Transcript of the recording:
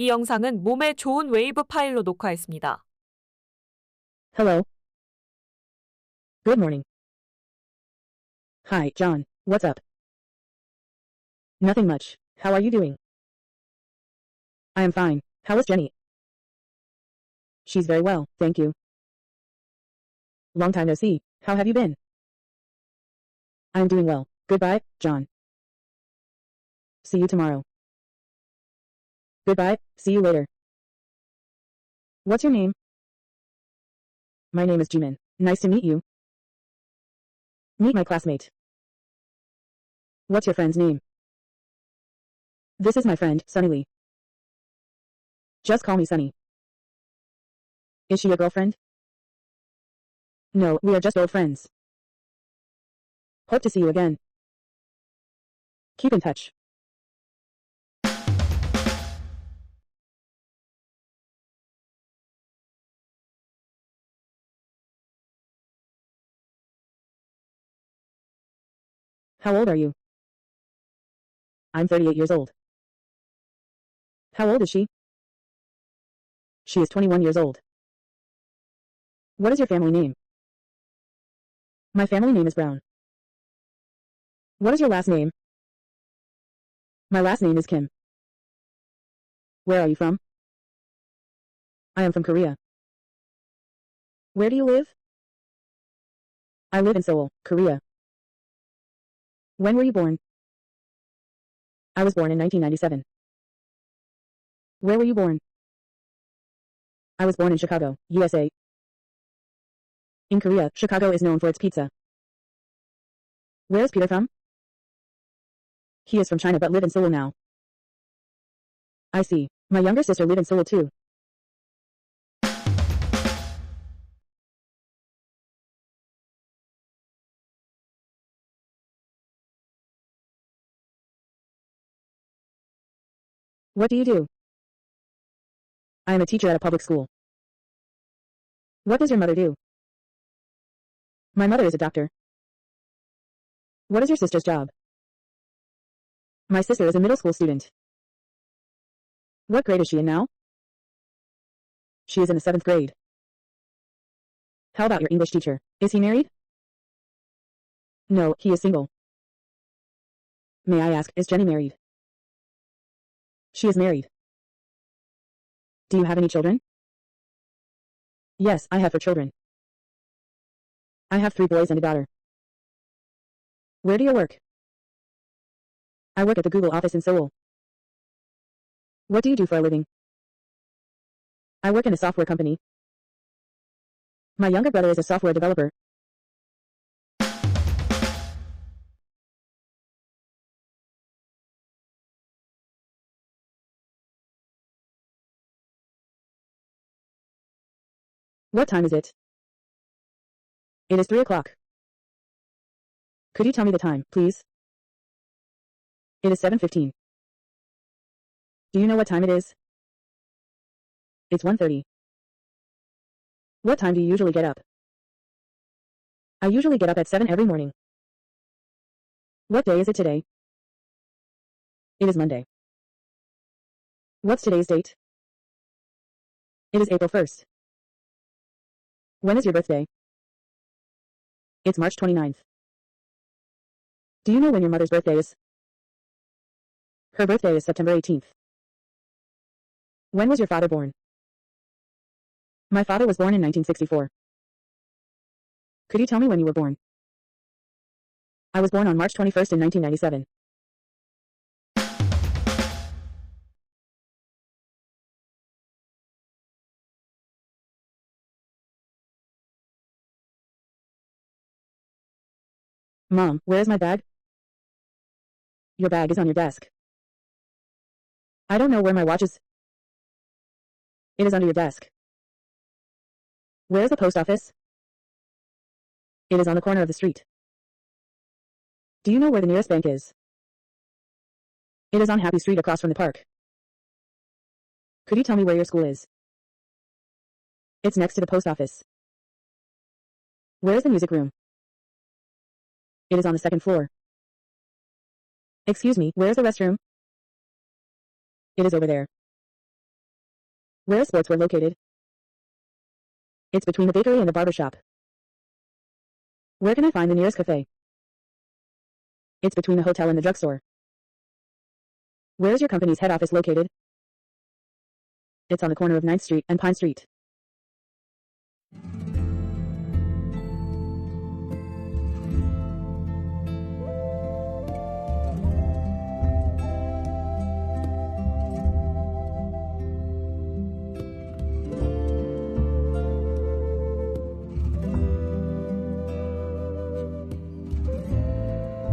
이 영상은 몸에 좋은 웨이브 파일로 녹화했습니다. Hello. Good morning. Hi, John. What's up? Nothing much. How are you doing? I am fine. How is Jenny? She's very well, thank you. Long time no see. How have you been? I'm doing well. Goodbye, John. See you tomorrow. Goodbye, see you later. What's your name? My name is Jimin. Nice to meet you. Meet my classmate. What's your friend's name? This is my friend, Sunny Lee. Just call me Sunny. Is she your girlfriend? No, we are just old friends. Hope to see you again. Keep in touch. How old are you? I'm 38 years old. How old is she? She is 21 years old. What is your family name? My family name is Brown. What is your last name? My last name is Kim. Where are you from? I am from Korea. Where do you live? I live in Seoul, Korea. When were you born? I was born in 1997. Where were you born? I was born in Chicago, USA. In Korea, Chicago is known for its pizza. Where is Peter from? He is from China but live in Seoul now. I see. My younger sister live in Seoul too. What do you do? I am a teacher at a public school. What does your mother do? My mother is a doctor. What is your sister's job? My sister is a middle school student. What grade is she in now? She is in the 7th grade. How about your English teacher? Is he married? No, he is single. May I ask, is Jenny married? She is married. Do you have any children? Yes, I have 4 children. I have 3 boys and a daughter. Where do you work? I work at the Google office in Seoul. What do you do for a living? I work in a software company. My younger brother is a software developer. What time is it? It is 3 o'clock. Could you tell me the time, please? It is 7:15. Do you know what time it is? It's 1:30. What time do you usually get up? I usually get up at 7 every morning. What day is it today? It is Monday. What's today's date? It is April 1st. When is your birthday? It's March 29th. Do you know when your mother's birthday is? Her birthday is September 18th. When was your father born? My father was born in 1964. Could you tell me when you were born? I was born on March 21st in 1997. Mom, where is my bag? Your bag is on your desk. I don't know where my watch is. It is under your desk. Where is the post office? It is on the corner of the street. Do you know where the nearest bank is? It is on Happy Street across from the park. Could you tell me where your school is? It's next to the post office. Where is the music room? It is on the 2nd floor. Excuse me, where is the restroom? It is over there. Where is sportswear located? It's between the bakery and the barber shop. Where can I find the nearest cafe? It's between the hotel and the drugstore. Where is your company's head office located? It's on the corner of 9th Street and Pine Street.